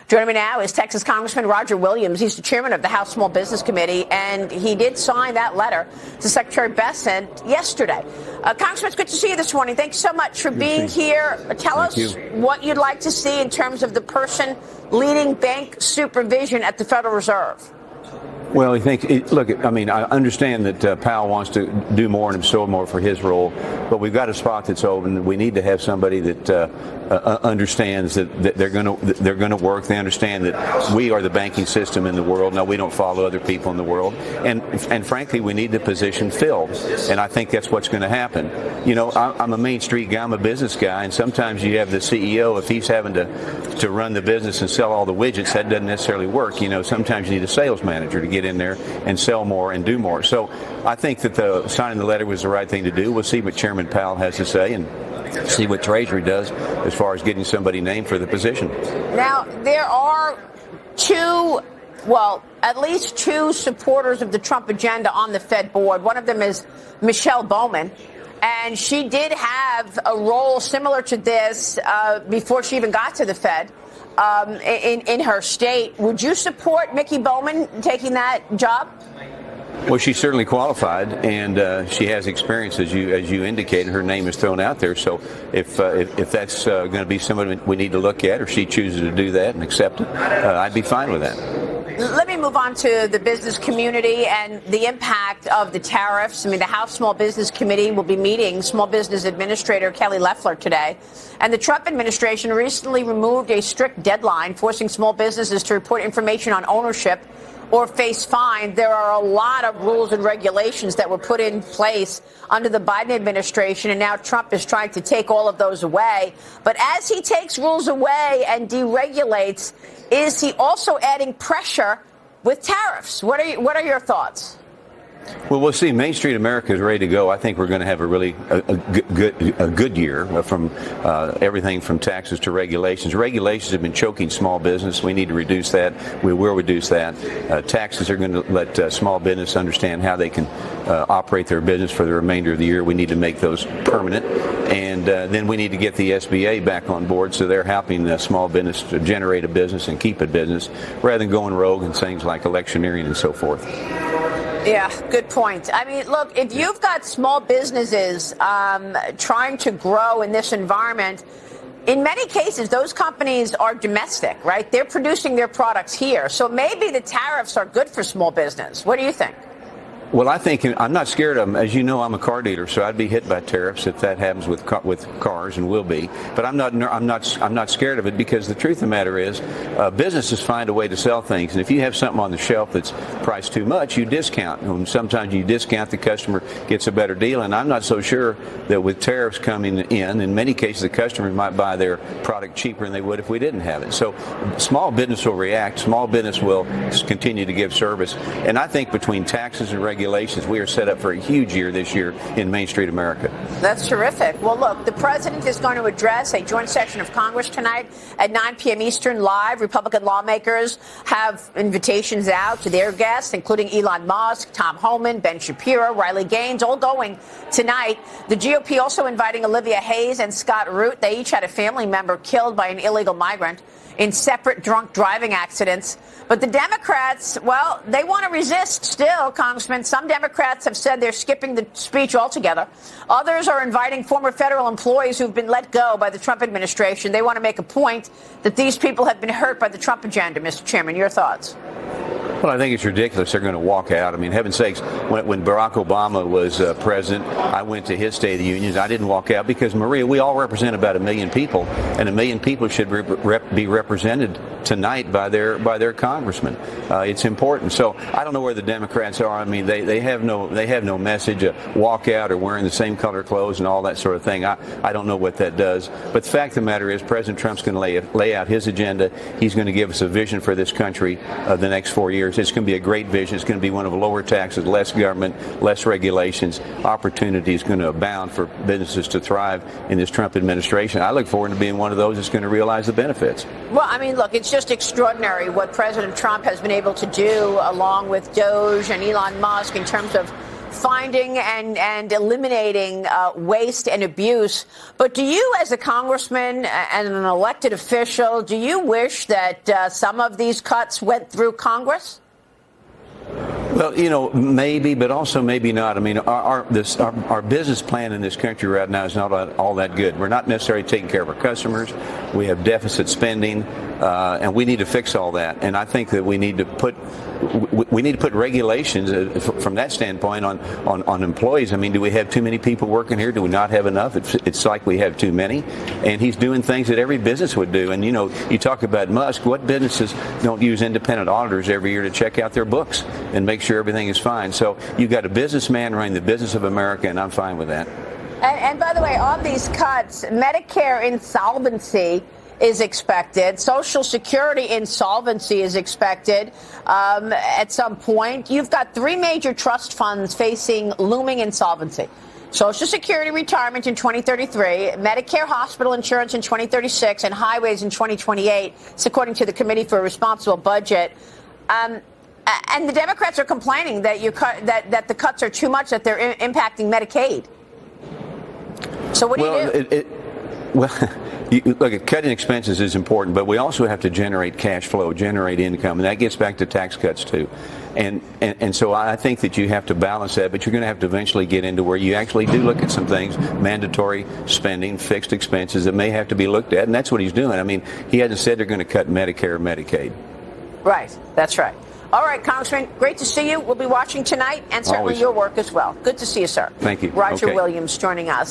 Joining me now is Texas Congressman Roger Williams. He's the chairman of the House Small Business Committee, and he did sign that letter to Secretary Bessent yesterday. Congressman, it's good to see you this morning. Thanks so much for being here. Tell us what you'd like to see in terms of the person leading bank supervision at the Federal Reserve. Well, I think, look, I mean, I understand that Powell wants to do more and absorb more for his role, but we've got a spot that's open. We need to have somebody that understands that they're going to work. They understand that we are the banking system in the world. No, we don't follow other people in the world. And frankly, we need the position filled. And I think that's what's going to happen. You know, I'm a Main Street guy. I'm a business guy. And sometimes you have the CEO, if he's having to run the business and sell all the widgets, that doesn't necessarily work. You know, sometimes you need a sales manager to get in there and sell more and do more. So I think that signing the letter was the right thing to do. We'll see what Chairman Powell has to say and see what Treasury does as far as getting somebody named for the position. Now, there are at least two supporters of the Trump agenda on the Fed board. One of them is Michelle Bowman, and she did have a role similar to this before she even got to the Fed in her state. Would you support Mickey Bowman taking that job? Well, she's certainly qualified, and she has experience, as you indicated. Her name is thrown out there. So if that's going to be somebody we need to look at, or she chooses to do that and accept it, I'd be fine with that. Let me move on to the business community and the impact of the tariffs. I mean, the House Small Business Committee will be meeting Small Business Administrator Kelly Loeffler today. And the Trump administration recently removed a strict deadline forcing small businesses to report information on ownership or face fine. There are a lot of rules and regulations that were put in place under the Biden administration, and now Trump is trying to take all of those away. But as he takes rules away and deregulates, is he also adding pressure with tariffs? What are your thoughts? Well, we'll see. Main Street America is ready to go. I think we're going to have a good year from everything from taxes to regulations. Regulations have been choking small business. We need to reduce that. We will reduce that. Taxes are going to let small business understand how they can operate their business for the remainder of the year. We need to make those permanent. And then we need to get the SBA back on board so they're helping the small business to generate a business and keep a business rather than going rogue and things like electioneering and so forth. Yeah, good point. I mean, look, if you've got small businesses trying to grow in this environment, in many cases, those companies are domestic, right? They're producing their products here. So maybe the tariffs are good for small business. What do you think? Well, I think I'm not scared of them. As you know, I'm a car dealer, so I'd be hit by tariffs if that happens with cars, and will be. But I'm not scared of it, because the truth of the matter is, businesses find a way to sell things, and if you have something on the shelf that's priced too much, you discount. And sometimes you discount, the customer gets a better deal. And I'm not so sure that with tariffs coming in many cases, the customers might buy their product cheaper than they would if we didn't have it. So small business will react. Small business will continue to give service. And I think between taxes and regulations, we are set up for a huge year this year in Main Street America. That's terrific. Well, look, the president is going to address a joint session of Congress tonight at 9 p.m. Eastern live. Republican lawmakers have invitations out to their guests, including Elon Musk, Tom Homan, Ben Shapiro, Riley Gaines, all going tonight. The GOP also inviting Olivia Hayes and Scott Root. They each had a family member killed by an illegal migrant in separate drunk driving accidents. But the Democrats, well, they want to resist still, Congressman. Some Democrats have said they're skipping the speech altogether. Others are inviting former federal employees who've been let go by the Trump administration. They want to make a point that these people have been hurt by the Trump agenda. Mr. Chairman, your thoughts? Well, I think it's ridiculous they're going to walk out. I mean, heaven's sakes, when Barack Obama was president, I went to his State of the Union. I didn't walk out because, Maria, we all represent about 1 million people, and 1 million people should be represented tonight by their congressman. It's important. So I don't know where the Democrats are. I mean, they have no message, walk out or wearing the same color clothes and all that sort of thing. I don't know what that does. But the fact of the matter is, President Trump's going to lay out his agenda. He's going to give us a vision for this country the next 4 years. It's going to be a great vision. It's going to be one of lower taxes, less government, less regulations. Opportunity is going to abound for businesses to thrive in this Trump administration. I look forward to being one of those that's going to realize the benefits. Well, I mean, look, it's just extraordinary what President Trump has been able to do, along with Doge and Elon Musk, in terms of finding and eliminating waste and abuse. But do you, as a congressman and an elected official, do you wish that some of these cuts went through Congress? Well, maybe, but also maybe not. I mean, our business plan in this country right now is not all that good. We're not necessarily taking care of our customers. We have deficit spending, and we need to fix all that. And I think that we need to put regulations from that standpoint on employees. I mean, do we have too many people working here? Do we not have enough? It's like we have too many. And he's doing things that every business would do. And, you talk about Musk. What businesses don't use independent auditors every year to check out their books and make sure everything is fine? So you've got a businessman running the business of America, and I'm fine with that. And by the way, on these cuts, Medicare insolvency is expected. Social Security insolvency is expected at some point. You've got three major trust funds facing looming insolvency. Social Security retirement in 2033, Medicare hospital insurance in 2036, and highways in 2028, it's according to the Committee for a Responsible Budget. And the Democrats are complaining that that the cuts are too much, that they're impacting Medicaid. So what do you do? Look, cutting expenses is important, but we also have to generate cash flow, generate income, and that gets back to tax cuts too. And so I think that you have to balance that, but you're going to have to eventually get into where you actually do look at some things, mandatory spending, fixed expenses that may have to be looked at, and that's what he's doing. I mean, he hasn't said they're going to cut Medicare or Medicaid. Right, that's right. All right, Congressman, great to see you. We'll be watching tonight, and certainly Always. your work as well. Good to see you, sir. Thank you. Roger Okay. Williams joining us.